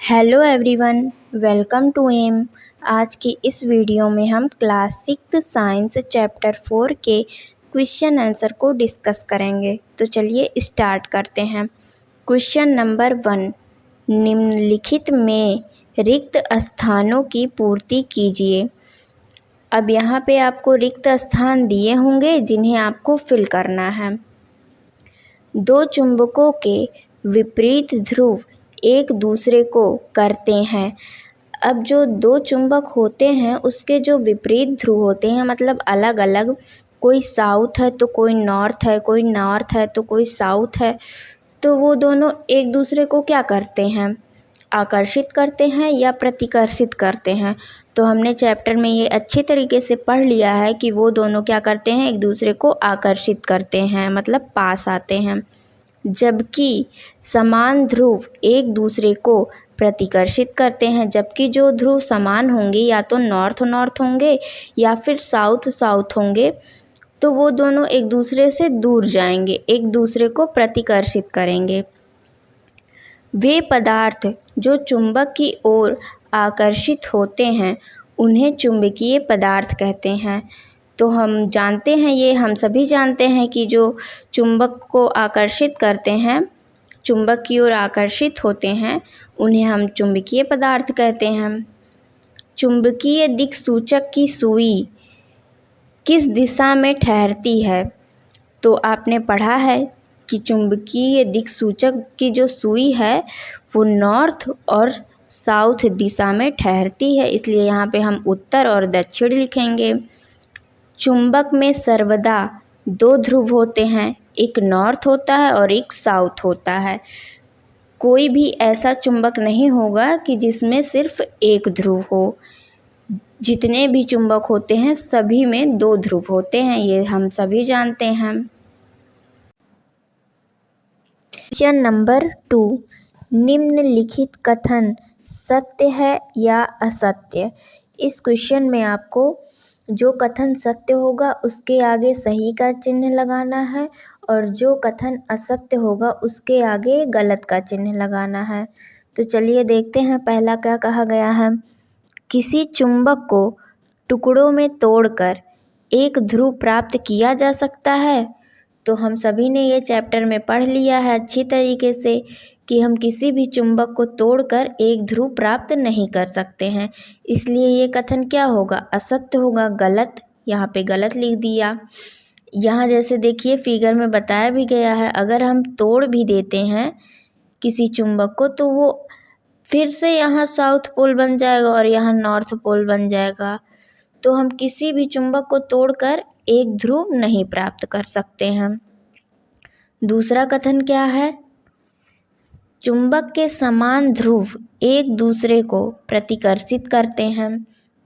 Hello everyone, welcome to M. आज की इस वीडियो में हम क्लास 6 साइंस चैप्टर 4 के क्वेश्चन आंसर को डिस्कस करेंगे। तो चलिए स्टार्ट करते हैं। क्वेश्चन नंबर 1, निम्नलिखित में रिक्त स्थानों की पूर्ति कीजिए। अब यहाँ पे आपको रिक्त स्थान दिए होंगे जिन्हें आपको फिल करना है। दो चुंबकों के विपरीत ध्रुव एक दूसरे को करते हैं। अब जो दो चुंबक होते हैं उसके जो विपरीत ध्रुव होते हैं, मतलब अलग अलग, कोई साउथ है तो कोई नॉर्थ है, कोई नॉर्थ है तो कोई साउथ है, तो वो दोनों एक दूसरे को क्या करते हैं, आकर्षित करते हैं या प्रतिकर्षित करते हैं। तो हमने चैप्टर में ये अच्छी तरीके से पढ़ लिया है कि वो दोनों क्या करते हैं, एक दूसरे को आकर्षित करते हैं, मतलब पास आते हैं। जबकि समान ध्रुव एक दूसरे को प्रतिकर्षित करते हैं, जबकि जो ध्रुव समान होंगे या तो नॉर्थ नॉर्थ होंगे या फिर साउथ साउथ होंगे, तो वो दोनों एक दूसरे से दूर जाएंगे, एक दूसरे को प्रतिकर्षित करेंगे। वे पदार्थ जो चुंबक की ओर आकर्षित होते हैं उन्हें चुंबकीय पदार्थ कहते हैं। तो हम जानते हैं, ये हम सभी जानते हैं कि जो चुंबक को आकर्षित करते हैं, चुंबक की ओर आकर्षित होते हैं, उन्हें हम चुंबकीय पदार्थ कहते हैं। चुंबकीय दिक्सूचक की सुई किस दिशा में ठहरती है? तो आपने पढ़ा है कि चुंबकीय दिक्सूचक की जो सुई है वो नॉर्थ और साउथ दिशा में ठहरती है, इसलिए यहाँ पे हम उत्तर और दक्षिण लिखेंगे। चुंबक में सर्वदा दो ध्रुव होते हैं, एक नॉर्थ होता है और एक साउथ होता है। कोई भी ऐसा चुंबक नहीं होगा कि जिसमें सिर्फ एक ध्रुव हो। जितने भी चुंबक होते हैं सभी में दो ध्रुव होते हैं, ये हम सभी जानते हैं। क्वेश्चन नंबर 2, निम्नलिखित कथन सत्य है या असत्य? इस क्वेश्चन में आपको जो कथन सत्य होगा उसके आगे सही का चिन्ह लगाना है और जो कथन असत्य होगा उसके आगे गलत का चिन्ह लगाना है। तो चलिए देखते हैं पहला क्या कहा गया है। किसी चुंबक को टुकड़ों में तोड़कर एक ध्रुव प्राप्त किया जा सकता है। तो हम सभी ने ये चैप्टर में पढ़ लिया है अच्छी तरीके से कि हम किसी भी चुंबक को तोड़कर एक ध्रुव प्राप्त नहीं कर सकते हैं, इसलिए ये कथन क्या होगा, असत्य होगा, गलत। यहाँ पे गलत लिख दिया। यहाँ जैसे देखिए फिगर में बताया भी गया है, अगर हम तोड़ भी देते हैं किसी चुंबक को तो वो फिर से यहाँ साउथ पोल बन जाएगा और यहाँ नॉर्थ पोल बन जाएगा। तो हम किसी भी चुंबक को तोड़कर एक ध्रुव नहीं प्राप्त कर सकते हैं। दूसरा कथन क्या है, चुंबक के समान ध्रुव एक दूसरे को प्रतिकर्षित करते हैं।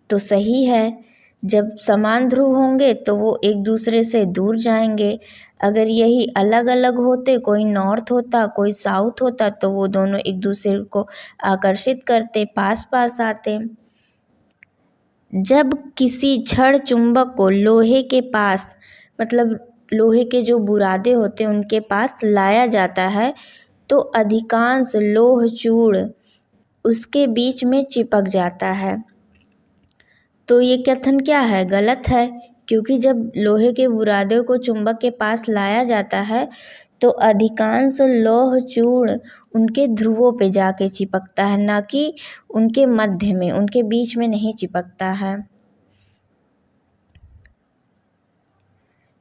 तो सही है, जब समान ध्रुव होंगे तो वो एक दूसरे से दूर जाएंगे। अगर यही अलग अलग होते, कोई नॉर्थ होता कोई साउथ होता, तो वो दोनों एक दूसरे को आकर्षित करते, पास पास आते। जब किसी छड़ चुंबक को लोहे के पास, मतलब लोहे के जो बुरादे होते हैं उनके पास लाया जाता है तो अधिकांश लोह चूर्ण उसके बीच में चिपक जाता है। तो ये कथन क्या है, गलत है, क्योंकि जब लोहे के बुरादे को चुंबक के पास लाया जाता है तो अधिकांश लौह चूर्ण उनके ध्रुवों पे जाके चिपकता है, ना कि उनके मध्य में, उनके बीच में नहीं चिपकता है।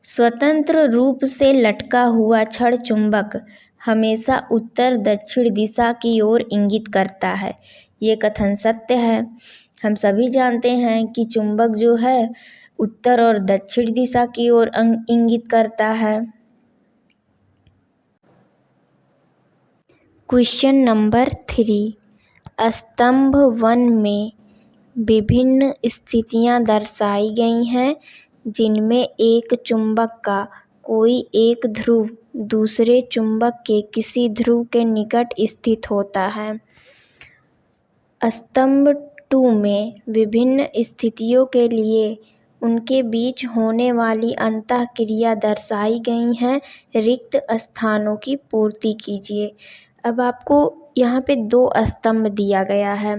स्वतंत्र रूप से लटका हुआ छड़ चुंबक हमेशा उत्तर दक्षिण दिशा की ओर इंगित करता है। ये कथन सत्य है। हम सभी जानते हैं कि चुंबक जो है उत्तर और दक्षिण दिशा की ओर इंगित करता है। क्वेश्चन नंबर 3, स्तंभ 1 में विभिन्न स्थितियां दर्शाई गई हैं जिनमें एक चुंबक का कोई एक ध्रुव दूसरे चुंबक के किसी ध्रुव के निकट स्थित होता है। स्तंभ 2 में विभिन्न स्थितियों के लिए उनके बीच होने वाली अंतःक्रिया दर्शाई गई हैं। रिक्त स्थानों की पूर्ति कीजिए। अब आपको यहाँ पे 2 स्तंभ दिया गया है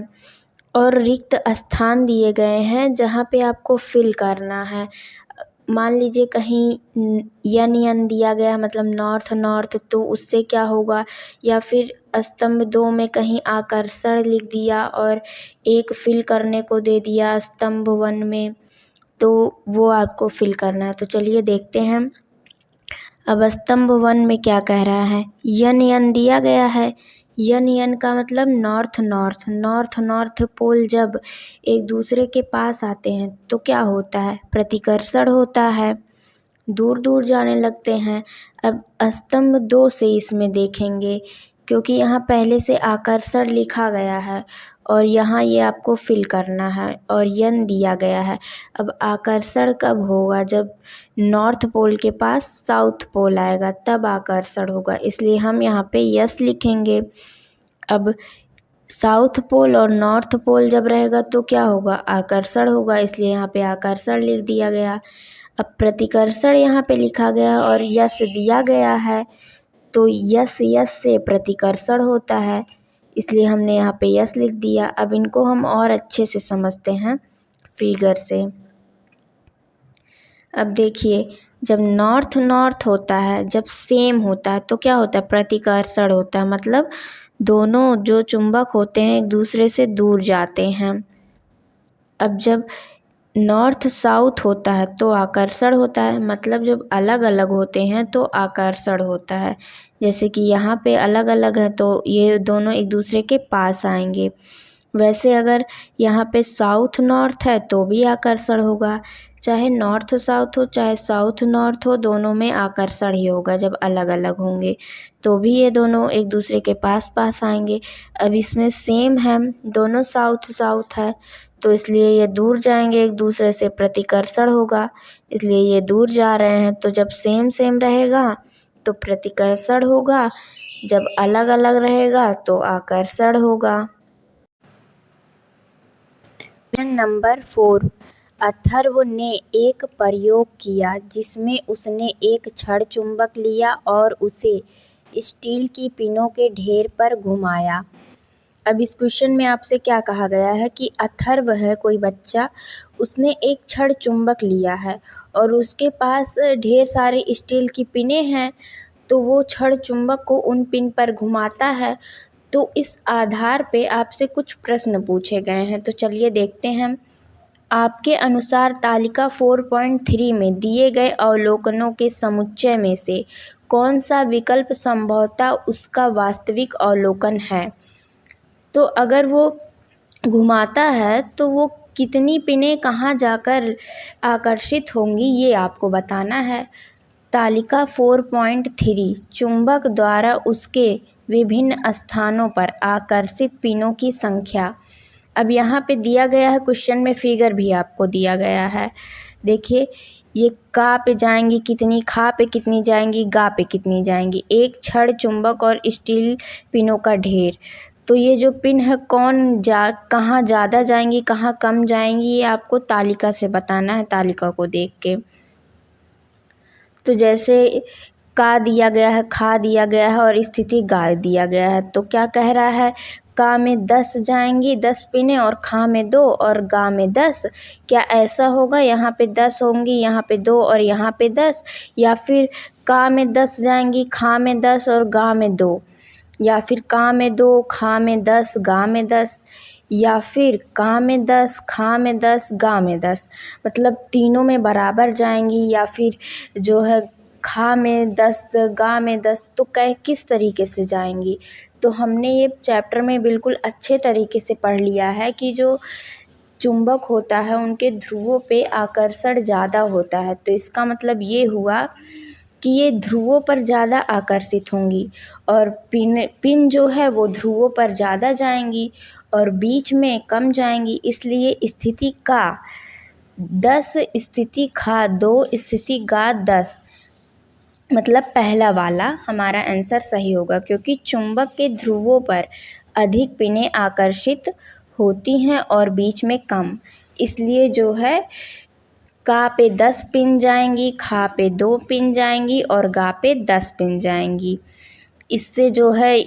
और रिक्त स्थान दिए गए हैं जहाँ पे आपको फिल करना है। मान लीजिए कहीं यन दिया गया मतलब नॉर्थ नॉर्थ, तो उससे क्या होगा, या फिर स्तंभ 2 में कहीं आकर्षण लिख दिया और 1 फिल करने को दे दिया स्तंभ 1 में, तो वो आपको फिल करना है। तो चलिए देखते हैं। अब स्तंभ 1 में क्या कह रहा है, यन दिया गया है। यन का मतलब north north. North north pole जब एक दूसरे के पास आते हैं तो क्या होता है, प्रतिकर्षण होता है, दूर दूर जाने लगते हैं। अब स्तंभ 2 से इसमें देखेंगे, क्योंकि यहाँ पहले से आकर्षण लिखा गया है और यहाँ ये आपको फिल करना है और यन दिया गया है। अब आकर्षण कब होगा, जब नॉर्थ पोल के पास साउथ पोल आएगा तब आकर्षण होगा, इसलिए हम यहाँ पे यस लिखेंगे। अब साउथ पोल और नॉर्थ पोल जब रहेगा तो क्या होगा, आकर्षण होगा, इसलिए यहाँ पे आकर्षण लिख दिया गया। अब प्रतिकर्षण यहाँ पे लिखा गया और यस दिया गया है, तो यस से प्रतिकर्षण होता है, इसलिए हमने यहाँ पे यस लिख दिया। अब इनको हम और अच्छे से समझते हैं फिगर से। अब देखिए, जब नॉर्थ नॉर्थ होता है, जब सेम होता है तो क्या होता है, प्रतिकर्षण होता है, मतलब दोनों जो चुंबक होते हैं एक दूसरे से दूर जाते हैं। अब जब नॉर्थ साउथ होता है तो आकर्षण होता है, मतलब जब अलग अलग होते हैं तो आकर्षण होता है। जैसे कि यहाँ पे अलग अलग है तो ये दोनों एक दूसरे के पास आएंगे। वैसे अगर यहाँ पे साउथ नॉर्थ है तो भी आकर्षण होगा, चाहे नॉर्थ साउथ हो चाहे साउथ नॉर्थ हो, दोनों में आकर्षण ही होगा। जब अलग अलग होंगे तो भी ये दोनों एक दूसरे के पास पास आएंगे। अब इसमें सेम है, दोनों साउथ साउथ है, तो इसलिए ये दूर जाएंगे एक दूसरे से, प्रतिकर्षण होगा, इसलिए ये दूर जा रहे हैं। तो जब सेम सेम रहेगा तो प्रतिकर्षण होगा, जब अलग अलग रहेगा तो आकर्षण होगा। क्वेश्चन नंबर 4, अथर्व ने एक प्रयोग किया जिसमें उसने एक छड़ चुंबक लिया और उसे स्टील की पिनों के ढेर पर घुमाया। अब इस क्वेश्चन में आपसे क्या कहा गया है कि अथर्व है कोई बच्चा, उसने एक छड़ चुंबक लिया है और उसके पास ढेर सारे स्टील की पिनें हैं, तो वो छड़ चुंबक को उन पिन पर घुमाता है। तो इस आधार पे आपसे कुछ प्रश्न पूछे गए हैं, तो चलिए देखते हैं। आपके अनुसार तालिका 4.3 में दिए गए अवलोकनों के समुच्चय में से कौन सा विकल्प संभवतः उसका वास्तविक अवलोकन है। तो अगर वो घुमाता है तो वो कितनी पिनें कहाँ जाकर आकर्षित होंगी ये आपको बताना है। तालिका 4.3 चुंबक द्वारा उसके विभिन्न स्थानों पर आकर्षित पिनों की संख्या। अब यहाँ पे दिया गया है क्वेश्चन में, फिगर भी आपको दिया गया है। देखिए, ये का पे जाएंगी कितनी, खा पे कितनी जाएंगी, गा पे कितनी जाएंगी। एक छड़ चुंबक और स्टील पिनों का ढेर, तो ये जो पिन है कहाँ ज़्यादा जाएंगी कहाँ कम जाएंगी, ये आपको तालिका से बताना है, तालिका को देख के। तो जैसे का दिया गया है, खा दिया गया है और स्थिति गा दिया गया है, तो क्या कह रहा है, का में 10 जाएंगी 10 पिनें और खा में 2 और गा में 10। क्या ऐसा होगा, यहाँ पे 10 होंगी, यहाँ पे 2 और यहाँ पे 10, या फिर का में 10 जाएंगी, खा में 10 और गा में 2, या फिर का में 2 खा में 10 गा में 10, या फिर का में 10 खा में 10 गा में 10, मतलब तीनों में बराबर जाएंगी, या फिर जो है खा में 10 गा में 10, तो किस तरीके से जाएंगी। तो हमने ये चैप्टर में बिल्कुल अच्छे तरीके से पढ़ लिया है कि जो चुंबक होता है उनके ध्रुवों पे आकर्षण ज़्यादा होता है, तो इसका मतलब ये हुआ कि ये ध्रुवों पर ज़्यादा आकर्षित होंगी और पिन जो है वो ध्रुवों पर ज़्यादा जाएंगी और बीच में कम जाएंगी, इसलिए स्थिति का 10 स्थिति खा 2 स्थिति गा 10, मतलब पहला वाला हमारा आंसर सही होगा, क्योंकि चुंबक के ध्रुवों पर अधिक पिनें आकर्षित होती हैं और बीच में कम, इसलिए जो है का पे 10 पिन जाएंगी, खा पे 2 पिन जाएंगी और गा पे 10 पिन जाएंगी। इससे जो है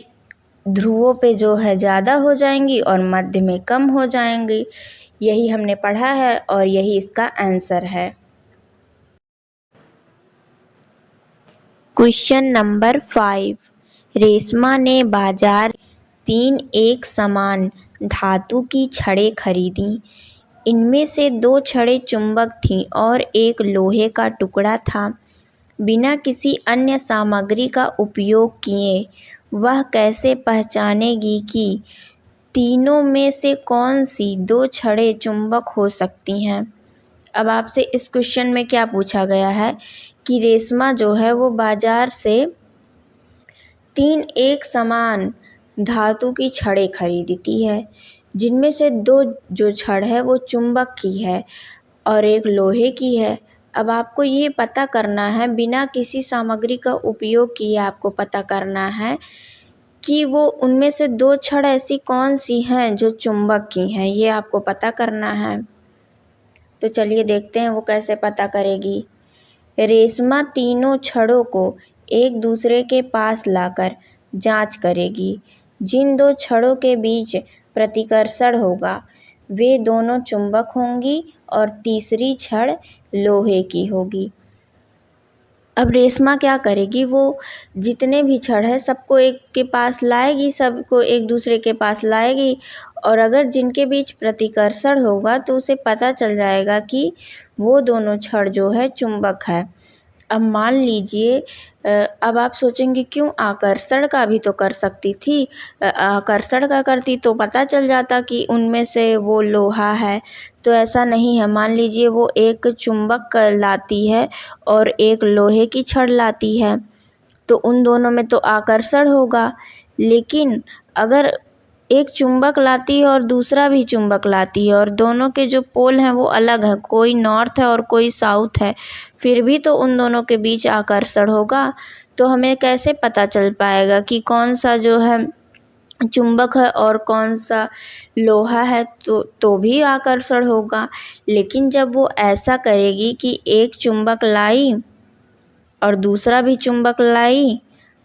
ध्रुवों पे जो है ज़्यादा हो जाएंगी और मध्य में कम हो जाएंगी। यही हमने पढ़ा है और यही इसका आंसर है। क्वेश्चन नंबर 5, रेशमा ने बाजार 3 एक समान धातु की छड़ें खरीदी। इनमें से 2 छड़ें चुंबक थीं और एक लोहे का टुकड़ा था। बिना किसी अन्य सामग्री का उपयोग किए वह कैसे पहचानेगी कि तीनों में से कौन सी 2 छड़ें चुंबक हो सकती हैं। अब आपसे इस क्वेश्चन में क्या पूछा गया है कि रेशमा जो है वो बाजार से 3 एक समान धातु की छड़ें खरीदती है, जिनमें से 2 जो छड़ है वो चुंबक की है और एक लोहे की है। अब आपको ये पता करना है, बिना किसी सामग्री का उपयोग किए आपको पता करना है कि वो उनमें से 2 छड़ ऐसी कौन सी हैं जो चुंबक की हैं, ये आपको पता करना है। तो चलिए देखते हैं वो कैसे पता करेगी। रेशमा तीनों छड़ों को एक दूसरे के पास लाकर जांच करेगी। जिन 2 छड़ों के बीच प्रतिकर्षण होगा वे दोनों चुंबक होंगी और तीसरी छड़ लोहे की होगी। अब रेशमा क्या करेगी, वो जितने भी छड़ है सबको एक के पास लाएगी, सबको एक दूसरे के पास लाएगी और अगर जिनके बीच प्रतिकर्षण होगा तो उसे पता चल जाएगा कि वो दोनों छड़ जो है चुंबक है। अब मान लीजिए, अब आप सोचेंगे क्यों, आकर्षण का भी तो कर सकती थी। आकर्षण का करती तो पता चल जाता कि उनमें से वो लोहा है, तो ऐसा नहीं है। मान लीजिए वो एक चुंबक लाती है और एक लोहे की छड़ लाती है, तो उन दोनों में तो आकर्षण होगा। लेकिन अगर एक चुंबक लाती है और दूसरा भी चुंबक लाती है और दोनों के जो पोल हैं वो अलग हैं, कोई नॉर्थ है और कोई साउथ है, फिर भी तो उन दोनों के बीच आकर्षण होगा। तो हमें कैसे पता चल पाएगा कि कौन सा जो है चुंबक है और कौन सा लोहा है, तो भी आकर्षण होगा। लेकिन जब वो ऐसा करेगी कि एक चुंबक लाई और दूसरा भी चुंबक लाई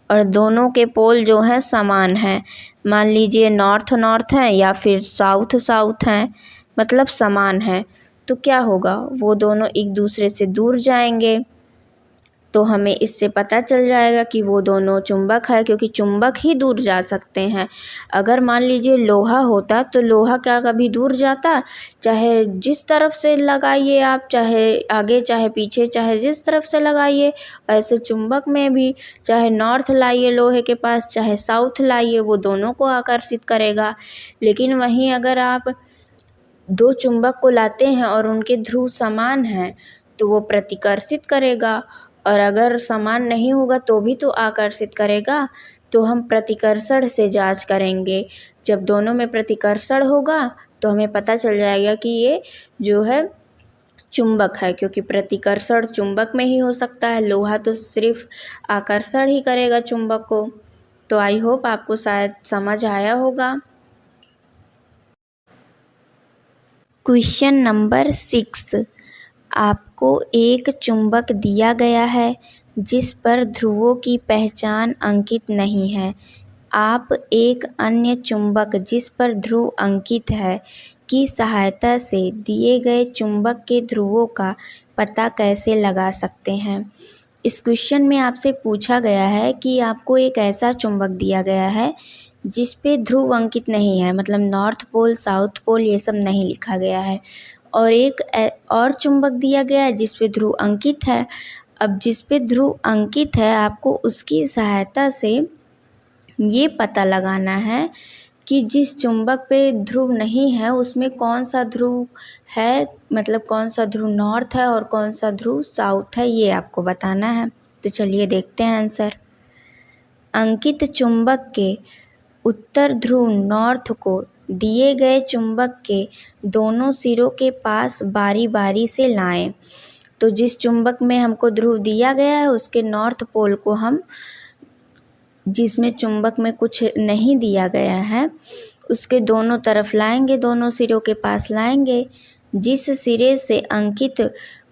और दोनों के पोल जो हैं समान हैं, मान लीजिए नॉर्थ नॉर्थ हैं या फिर साउथ साउथ हैं, मतलब समान हैं, तो क्या होगा, वो दोनों एक दूसरे से दूर जाएंगे। तो हमें इससे पता चल जाएगा कि वो दोनों चुंबक है, क्योंकि चुंबक ही दूर जा सकते हैं। अगर मान लीजिए लोहा होता तो लोहा क्या कभी दूर जाता? चाहे जिस तरफ से लगाइए आप, चाहे आगे चाहे पीछे, चाहे जिस तरफ से लगाइए। ऐसे चुंबक में भी चाहे नॉर्थ लाइए लोहे के पास, चाहे साउथ लाइए, वो दोनों को आकर्षित करेगा। लेकिन वहीं अगर आप 2 चुंबक को लाते हैं और उनके ध्रुव समान हैं तो वो प्रतिकर्षित करेगा, और अगर समान नहीं होगा तो भी तो आकर्षित करेगा। तो हम प्रतिकर्षण से जांच करेंगे। जब दोनों में प्रतिकर्षण होगा तो हमें पता चल जाएगा कि ये जो है चुंबक है, क्योंकि प्रतिकर्षण चुंबक में ही हो सकता है, लोहा तो सिर्फ आकर्षण ही करेगा चुंबक को। तो आई होप आपको शायद समझ आया होगा। क्वेश्चन नंबर 6, आपको एक चुंबक दिया गया है जिस पर ध्रुवों की पहचान अंकित नहीं है। आप एक अन्य चुंबक जिस पर ध्रुव अंकित है की सहायता से दिए गए चुंबक के ध्रुवों का पता कैसे लगा सकते हैं। इस क्वेश्चन में आपसे पूछा गया है कि आपको एक ऐसा चुंबक दिया गया है जिस पे ध्रुव अंकित नहीं है, मतलब नॉर्थ पोल साउथ पोल ये सब नहीं लिखा गया है, और एक और चुंबक दिया गया है जिस पे ध्रुव अंकित है। अब जिस पे ध्रुव अंकित है आपको उसकी सहायता से ये पता लगाना है कि जिस चुंबक पे ध्रुव नहीं है उसमें कौन सा ध्रुव है, मतलब कौन सा ध्रुव नॉर्थ है और कौन सा ध्रुव साउथ है, ये आपको बताना है। तो चलिए देखते हैं आंसर। अंकित चुंबक के उत्तर ध्रुव नॉर्थ को दिए गए चुंबक के दोनों सिरों के पास बारी बारी से लाएं। तो जिस चुंबक में हमको ध्रुव दिया गया है उसके नॉर्थ पोल को हम, जिसमें चुंबक में कुछ नहीं दिया गया है, उसके दोनों तरफ लाएंगे, दोनों सिरों के पास लाएंगे। जिस सिरे से अंकित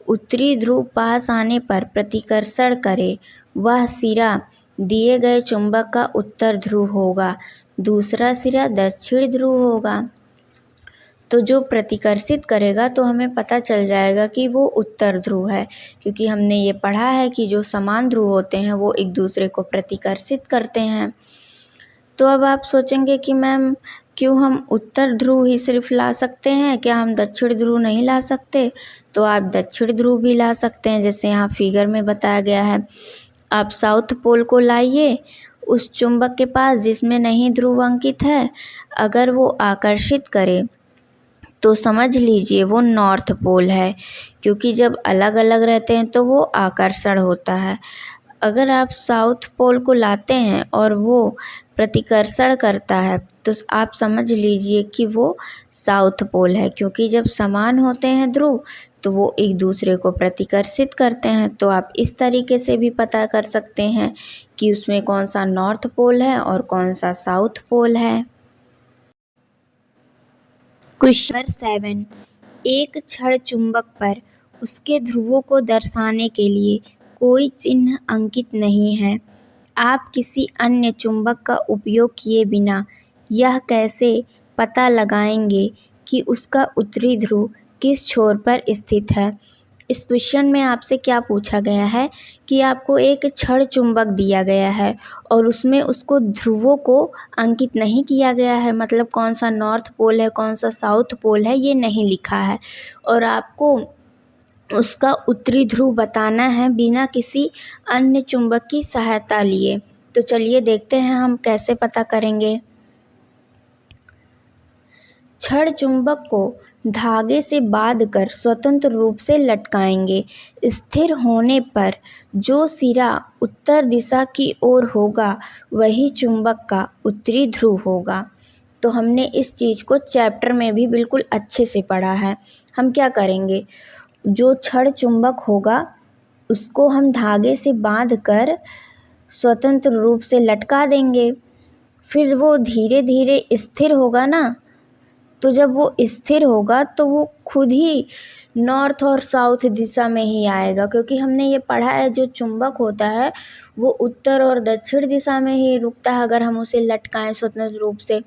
उत्तरी ध्रुव पास आने पर प्रतिकर्षण करे वह सिरा दिए गए चुंबक का उत्तर ध्रुव होगा। दूसरा सिरा दक्षिण ध्रुव होगा। तो जो प्रतिकर्षित करेगा तो हमें पता चल जाएगा कि वो उत्तर ध्रुव है, क्योंकि हमने ये पढ़ा है कि जो समान ध्रुव होते हैं वो एक दूसरे को प्रतिकर्षित करते हैं। तो अब आप सोचेंगे कि मैम क्यों हम उत्तर ध्रुव ही सिर्फ ला सकते हैं, क्या हम दक्षिण ध्रुव नहीं ला सकते? तो आप दक्षिण ध्रुव भी ला सकते हैं, जैसे यहाँ फिगर में बताया गया है। आप साउथ पोल को लाइए उस चुंबक के पास जिसमें नहीं ध्रुव अंकित है, अगर वो आकर्षित करे तो समझ लीजिए वो नॉर्थ पोल है, क्योंकि जब अलग अलग रहते हैं तो वो आकर्षण होता है। अगर आप साउथ पोल को लाते हैं और वो प्रतिकर्षण करता है तो आप समझ लीजिए कि वो साउथ पोल है, क्योंकि जब समान होते हैं ध्रुव तो वो एक दूसरे को प्रतिकर्षित करते हैं। तो आप इस तरीके से भी पता कर सकते हैं कि उसमें कौन सा नॉर्थ पोल है और कौन सा साउथ पोल है। क्वेश्चन नंबर 7, एक छड़ चुंबक पर उसके ध्रुवों को दर्शाने के लिए कोई चिन्ह अंकित नहीं है। आप किसी अन्य चुंबक का उपयोग किए बिना यह कैसे पता लगाएंगे कि उसका उत्तरी ध्रुव किस छोर पर स्थित है? इस क्वेश्चन में आपसे क्या पूछा गया है कि आपको एक छड़ चुंबक दिया गया है और उसमें उसको ध्रुवों को अंकित नहीं किया गया है, मतलब कौन सा नॉर्थ पोल है कौन सा साउथ पोल है ये नहीं लिखा है, और आपको उसका उत्तरी ध्रुव बताना है बिना किसी अन्य चुंबक की सहायता लिए। तो चलिए देखते हैं हम कैसे पता करेंगे। छड़ चुंबक को धागे से बांधकर स्वतंत्र रूप से लटकाएंगे। स्थिर होने पर जो सिरा उत्तर दिशा की ओर होगा वही चुंबक का उत्तरी ध्रुव होगा। तो हमने इस चीज़ को चैप्टर में भी बिल्कुल अच्छे से पढ़ा है। हम क्या करेंगे, जो छड़ चुंबक होगा उसको हम धागे से बांधकर स्वतंत्र रूप से लटका देंगे, फिर वो धीरे धीरे स्थिर होगा ना, तो जब वो स्थिर होगा तो वो खुद ही नॉर्थ और साउथ दिशा में ही आएगा, क्योंकि हमने ये पढ़ा है जो चुंबक होता है वो उत्तर और दक्षिण दिशा में ही रुकता है अगर हम उसे लटकाएं स्वतंत्र रूप से।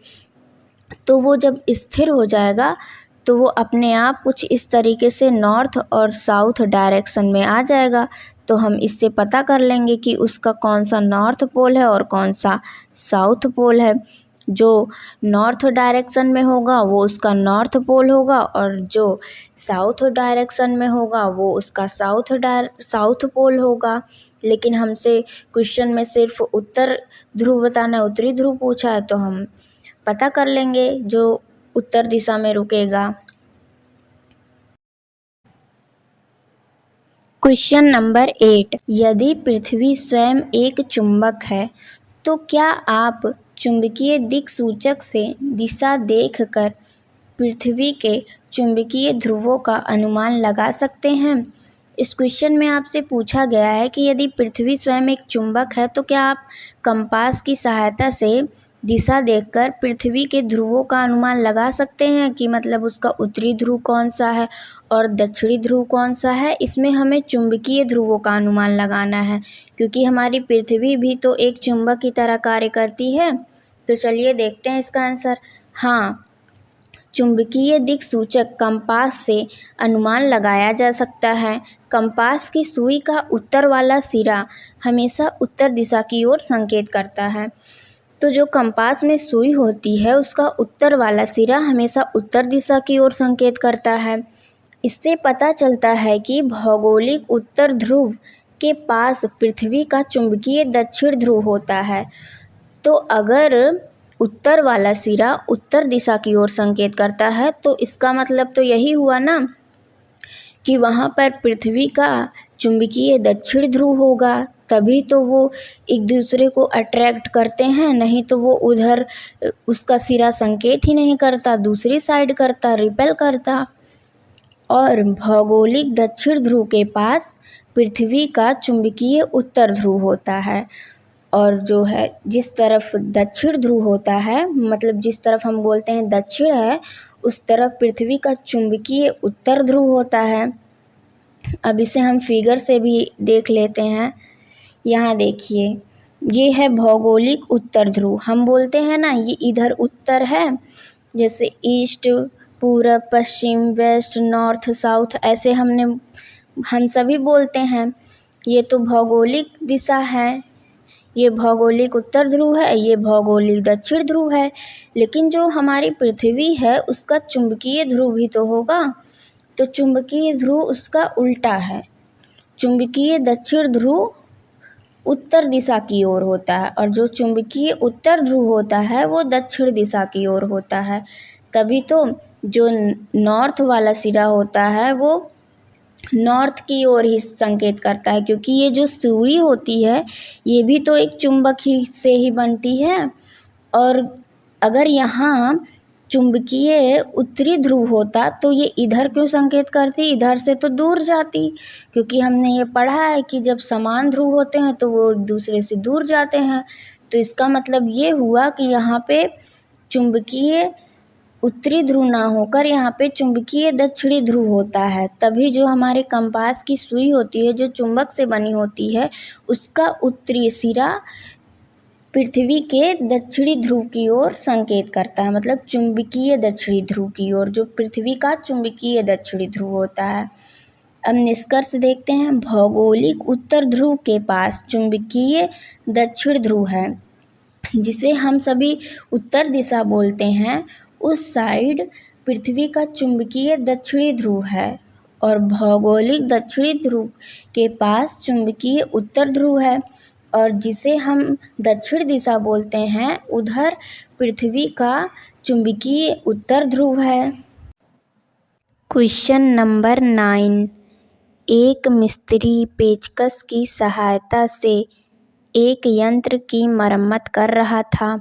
तो वो जब स्थिर हो जाएगा तो वो अपने आप कुछ इस तरीके से नॉर्थ और साउथ डायरेक्शन में आ जाएगा। तो हम इससे पता कर लेंगे कि उसका कौन सा नॉर्थ पोल है और कौन सा साउथ पोल है। जो नॉर्थ डायरेक्शन में होगा वो उसका नॉर्थ पोल होगा और जो साउथ डायरेक्शन में होगा वो उसका साउथ पोल होगा। लेकिन हमसे क्वेश्चन में सिर्फ उत्तर ध्रुव बताना है, उत्तरी ध्रुव पूछा है, तो हम पता कर लेंगे जो उत्तर दिशा में रुकेगा। क्वेश्चन नंबर 8, यदि पृथ्वी स्वयं एक चुंबक है तो क्या आप चुंबकीय दिक्सूचक से दिशा देखकर पृथ्वी के चुंबकीय ध्रुवों का अनुमान लगा सकते हैं? इस क्वेश्चन में आपसे पूछा गया है कि यदि पृथ्वी स्वयं एक चुंबक है तो क्या आप कंपास की सहायता से दिशा देखकर पृथ्वी के ध्रुवों का अनुमान लगा सकते हैं कि मतलब उसका उत्तरी ध्रुव कौन सा है और दक्षिणी ध्रुव कौन सा है? इसमें हमें चुंबकीय ध्रुवों का अनुमान लगाना है, क्योंकि हमारी पृथ्वी भी तो एक चुंबक की तरह कार्य करती है। तो चलिए देखते हैं इसका आंसर। हाँ, चुंबकीय दिक्सूचक कंपास से अनुमान लगाया जा सकता है। कंपास की सुई का उत्तर वाला सिरा हमेशा उत्तर दिशा की ओर संकेत करता है। तो जो कंपास में सुई होती है उसका उत्तर वाला सिरा हमेशा उत्तर दिशा की ओर संकेत करता है। इससे पता चलता है कि भौगोलिक उत्तर ध्रुव के पास पृथ्वी का चुंबकीय दक्षिण ध्रुव होता है। तो अगर उत्तर वाला सिरा उत्तर दिशा की ओर संकेत करता है तो इसका मतलब तो यही हुआ ना कि वहाँ पर पृथ्वी का चुंबकीय दक्षिण ध्रुव होगा, तभी तो वो एक दूसरे को अट्रैक्ट करते हैं, नहीं तो वो उधर उसका सिरा संकेत ही नहीं करता, दूसरी साइड करता, रिपेल करता। और भौगोलिक दक्षिण ध्रुव के पास पृथ्वी का चुंबकीय उत्तर ध्रुव होता है, और जो है जिस तरफ दक्षिण ध्रुव होता है, मतलब जिस तरफ हम बोलते हैं दक्षिण है, उस तरफ पृथ्वी का चुंबकीय उत्तर ध्रुव होता है। अब इसे हम फिगर से भी देख लेते हैं। यहाँ देखिए, ये है भौगोलिक उत्तर ध्रुव। हम बोलते हैं ना ये इधर उत्तर है, जैसे ईस्ट, पूरब, पश्चिम, वेस्ट, नॉर्थ, साउथ, ऐसे हम सभी बोलते हैं। ये तो भौगोलिक दिशा है, ये भौगोलिक उत्तर ध्रुव है, ये भौगोलिक दक्षिण ध्रुव है। लेकिन जो हमारी पृथ्वी है उसका चुंबकीय ध्रुव भी तो होगा, तो चुंबकीय ध्रुव उसका उल्टा है। चुंबकीय दक्षिण ध्रुव उत्तर दिशा की ओर होता है, और जो चुंबकीय उत्तर ध्रुव होता है वो दक्षिण दिशा की ओर होता है। तभी तो जो नॉर्थ वाला सिरा होता है वो नॉर्थ की ओर ही संकेत करता है, क्योंकि ये जो सुई होती है ये भी तो एक चुंबक ही से ही बनती है। और अगर यहाँ चुंबकीय उत्तरी ध्रुव होता तो ये इधर क्यों संकेत करती, इधर से तो दूर जाती, क्योंकि हमने ये पढ़ा है कि जब समान ध्रुव होते हैं तो वो एक दूसरे से दूर जाते हैं। तो इसका मतलब ये हुआ कि यहाँ पे चुंबकीय उत्तरी ध्रुव ना होकर यहाँ पे चुंबकीय दक्षिणी ध्रुव होता है। तभी जो हमारे कंपास की सुई होती है जो चुंबक से बनी होती है उसका उत्तरी सिरा पृथ्वी के दक्षिणी ध्रुव की ओर संकेत करता है, मतलब चुंबकीय दक्षिणी ध्रुव की ओर, जो पृथ्वी का चुंबकीय दक्षिणी ध्रुव होता है। अब निष्कर्ष देखते हैं। भौगोलिक उत्तर ध्रुव के पास चुंबकीय दक्षिण ध्रुव है, जिसे हम सभी उत्तर दिशा बोलते हैं। उस साइड पृथ्वी का चुंबकीय दक्षिणी ध्रुव है, और भौगोलिक दक्षिणी ध्रुव के पास चुंबकीय उत्तर ध्रुव है, और जिसे हम दक्षिण दिशा बोलते हैं उधर पृथ्वी का चुंबकीय उत्तर ध्रुव है। Question number 9। एक मिस्त्री पेचकस की सहायता से एक यंत्र की मरम्मत कर रहा था,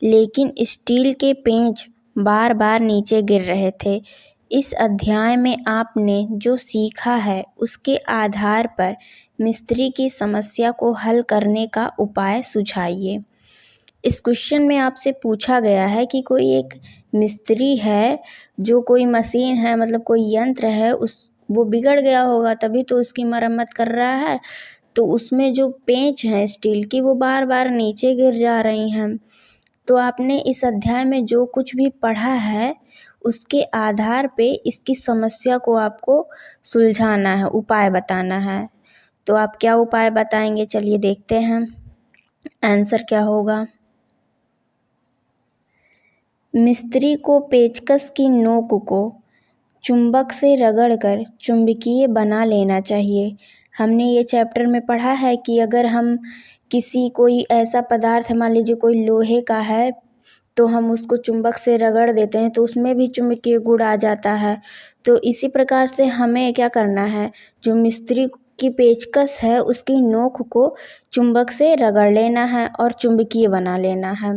लेकिन स्टील के पेंच बार बार नीचे गिर रहे थे। इस अध्याय में आपने जो सीखा है उसके आधार पर मिस्त्री की समस्या को हल करने का उपाय सुझाइए। इस क्वेश्चन में आपसे पूछा गया है कि कोई एक मिस्त्री है, जो कोई मशीन है, मतलब कोई यंत्र है, वो बिगड़ गया होगा तभी तो उसकी मरम्मत कर रहा है। तो उसमें जो पेंच हैं स्टील की वो बार बार नीचे गिर जा रही हैं। तो आपने इस अध्याय में जो कुछ भी पढ़ा है उसके आधार पे इसकी समस्या को आपको सुलझाना है, उपाय बताना है। तो आप क्या उपाय बताएंगे, चलिए देखते हैं आंसर क्या होगा। मिस्त्री को पेचकस की नोक को चुंबक से रगड़कर चुंबकीय बना लेना चाहिए। हमने ये चैप्टर में पढ़ा है कि अगर हम कोई ऐसा पदार्थ, मान लीजिए कोई लोहे का है, तो हम उसको चुंबक से रगड़ देते हैं तो उसमें भी चुंबकीय गुण आ जाता है। तो इसी प्रकार से हमें क्या करना है, जो मिस्त्री की पेचकस है उसकी नोक को चुंबक से रगड़ लेना है और चुंबकीय बना लेना है।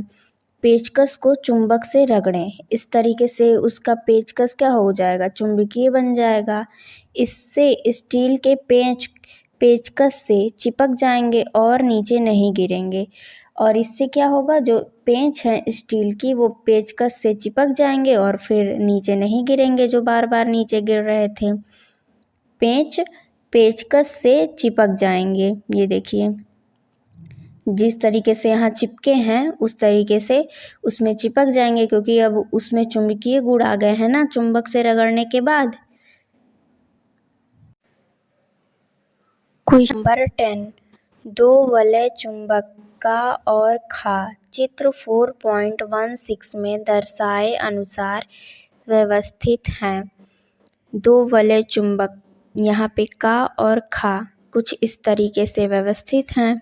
पेचकस को चुंबक से रगड़ें, इस तरीके से उसका पेचकस क्या हो जाएगा, चुंबकीय बन जाएगा। इससे स्टील के पेचकस से चिपक जाएंगे और नीचे नहीं गिरेंगे, और इससे क्या होगा, जो पेंच है स्टील की वो पेचकस से चिपक जाएंगे और फिर नीचे नहीं गिरेंगे, जो बार बार नीचे गिर रहे थे। पेचकस से चिपक जाएंगे, ये देखिए जिस तरीके से यहाँ चिपके हैं उस तरीके से उसमें चिपक जाएंगे, क्योंकि अब उसमें चुंबकीय गुण आ गए हैं ना चुंबक से रगड़ने के बाद। Question number 10। दो वलय चुंबक का और खा चित्र 4.16 में दर्शाए अनुसार व्यवस्थित हैं। दो वलय चुंबक यहाँ पे का और खा कुछ इस तरीके से व्यवस्थित हैं।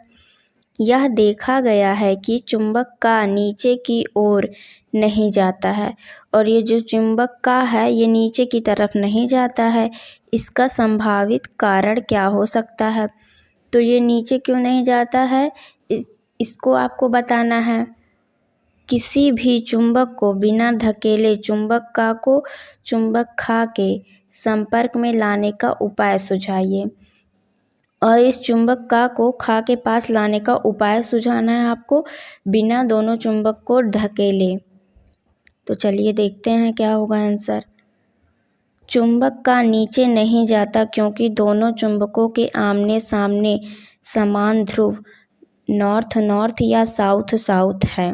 यह देखा गया है कि चुंबक का नीचे की ओर नहीं जाता है, और ये जो चुंबक का है ये नीचे की तरफ नहीं जाता है। इसका संभावित कारण क्या हो सकता है, तो ये नीचे क्यों नहीं जाता है इसको आपको बताना है। किसी भी चुंबक को बिना धकेले चुंबक का को चुंबक खा के संपर्क में लाने का उपाय सुझाइए, और इस चुंबक का को खा के पास लाने का उपाय सुझाना है आपको बिना दोनों चुंबक को ढकेले। तो चलिए देखते हैं क्या होगा आंसर। चुंबक का नीचे नहीं जाता क्योंकि दोनों चुंबकों के आमने सामने समान ध्रुव नॉर्थ नॉर्थ या साउथ साउथ है।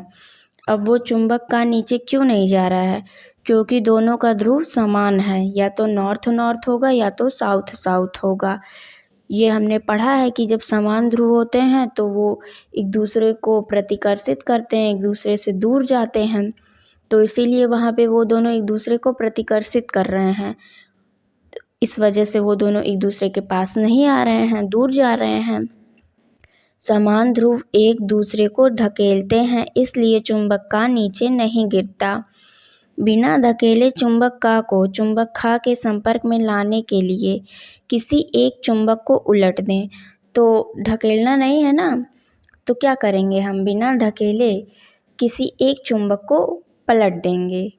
अब वो चुंबक का नीचे क्यों नहीं जा रहा है? क्योंकि दोनों का ध्रुव समान है, या तो नॉर्थ नॉर्थ होगा या तो साउथ साउथ होगा। ये हमने पढ़ा है कि जब समान ध्रुव होते हैं तो वो एक दूसरे को प्रतिकर्षित करते हैं, एक दूसरे से दूर जाते हैं, तो इसीलिए वहाँ पे वो दोनों एक दूसरे को प्रतिकर्षित कर रहे हैं। इस वजह से वो दोनों एक दूसरे के पास नहीं आ रहे हैं, दूर जा रहे हैं। समान ध्रुव एक दूसरे को धकेलते हैं, इसलिए चुंबक का नीचे नहीं गिरता। बिना धकेले चुंबक का को चुंबक खा के संपर्क में लाने के लिए किसी एक चुंबक को उलट दें। तो धकेलना नहीं है ना, तो क्या करेंगे हम? बिना ढकेले किसी एक चुंबक को पलट देंगे,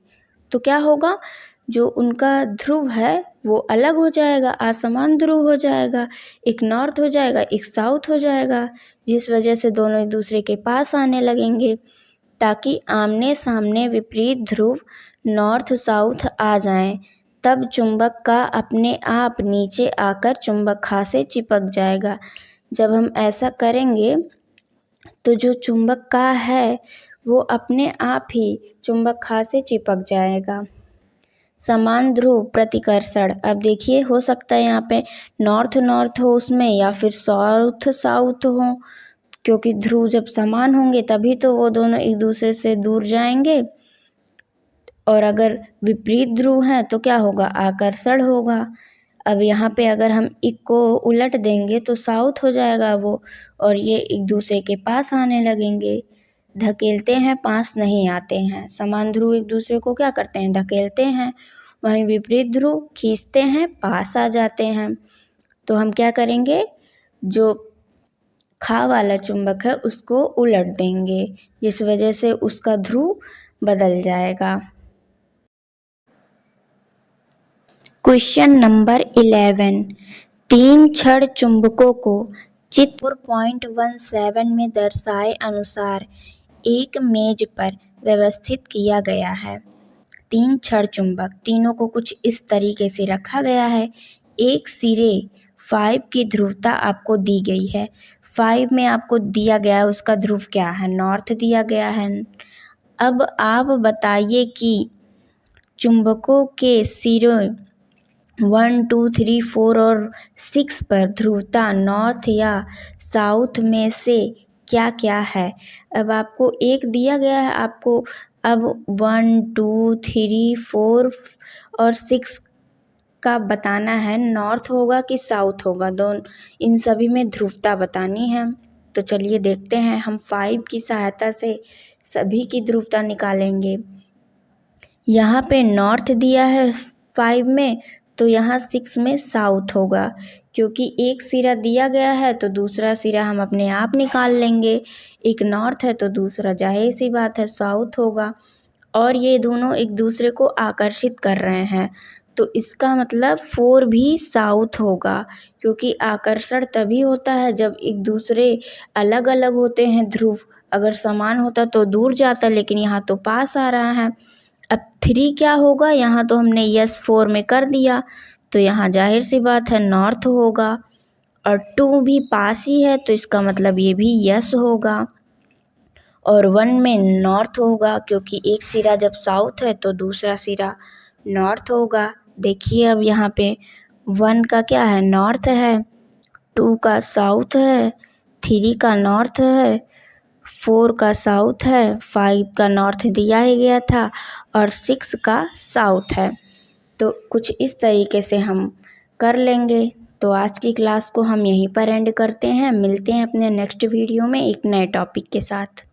तो क्या होगा? जो उनका ध्रुव है वो अलग हो जाएगा, असमान ध्रुव हो जाएगा, एक नॉर्थ हो जाएगा, एक साउथ हो जाएगा, जिस वजह से दोनों एक दूसरे के पास आने लगेंगे, ताकि आमने सामने विपरीत ध्रुव नॉर्थ साउथ आ जाएं। तब चुंबक का अपने आप नीचे आकर चुंबक खा से चिपक जाएगा। जब हम ऐसा करेंगे तो जो चुंबक का है वो अपने आप ही चुंबक खा से चिपक जाएगा। समान ध्रुव प्रतिकर्षण, अब देखिए हो सकता है यहाँ पे नॉर्थ नॉर्थ हो उसमें, या फिर साउथ साउथ हो, क्योंकि ध्रुव जब समान होंगे तभी तो वो दोनों एक दूसरे से दूर जाएंगे। और अगर विपरीत ध्रुव हैं तो क्या होगा? आकर्षण होगा। अब यहाँ पे अगर हम एक को उलट देंगे तो साउथ हो जाएगा वो, और ये एक दूसरे के पास आने लगेंगे। धकेलते हैं, पास नहीं आते हैं। समान ध्रुव एक दूसरे को क्या करते हैं? धकेलते हैं। वहीं विपरीत ध्रुव खींचते हैं, पास आ जाते हैं। तो हम क्या करेंगे? जो खा वाला चुंबक है उसको उलट देंगे, जिस वजह से उसका ध्रुव बदल जाएगा। क्वेश्चन नंबर 11, 3 छड़ चुंबकों को चित्र 4.17 में दर्शाए अनुसार एक मेज पर व्यवस्थित किया गया है। 3 छड़ चुंबक, तीनों को कुछ इस तरीके से रखा गया है। एक सिरे 5 की ध्रुवता आपको दी गई है। 5 में आपको दिया गया है उसका ध्रुव क्या है? नॉर्थ दिया गया है। अब आप बताइए कि चुंबकों के सिरों 1, 2, 3, 4 और 6 पर ध्रुवता नॉर्थ या साउथ में से क्या क्या है? अब आपको एक दिया गया है, आपको अब 1, 2, 3, 4 और 6 का बताना है, नॉर्थ होगा कि साउथ होगा, दोनों इन सभी में ध्रुवता बतानी है। तो चलिए देखते हैं, हम 5 की सहायता से सभी की ध्रुवता निकालेंगे। यहाँ पे नॉर्थ दिया है 5 में, तो यहाँ 6 में साउथ होगा, क्योंकि एक सिरा दिया गया है तो दूसरा सिरा हम अपने आप निकाल लेंगे। एक नॉर्थ है तो दूसरा जाहिर सी बात है साउथ होगा, और ये दोनों एक दूसरे को आकर्षित कर रहे हैं, तो इसका मतलब 4 भी साउथ होगा, क्योंकि आकर्षण तभी होता है जब एक दूसरे अलग अलग होते हैं ध्रुव। अगर समान होता तो दूर जाता, लेकिन यहाँ तो पास आ रहा है। अब 3 क्या होगा? यहाँ तो हमने यस 4 में कर दिया, तो यहाँ जाहिर सी बात है नॉर्थ होगा, और 2 भी पास ही है तो इसका मतलब ये भी यस होगा, और 1 में नॉर्थ होगा, क्योंकि एक सिरा जब साउथ है तो दूसरा सिरा नॉर्थ होगा। देखिए अब यहाँ पे 1 का क्या है? नॉर्थ है, 2 का साउथ है, 3 का नॉर्थ है, 4 का साउथ है, 5 का नॉर्थ दिया ही गया था, और 6 का साउथ है। तो कुछ इस तरीके से हम कर लेंगे। तो आज की क्लास को हम यहीं पर एंड करते हैं। मिलते हैं अपने नेक्स्ट वीडियो में एक नए टॉपिक के साथ।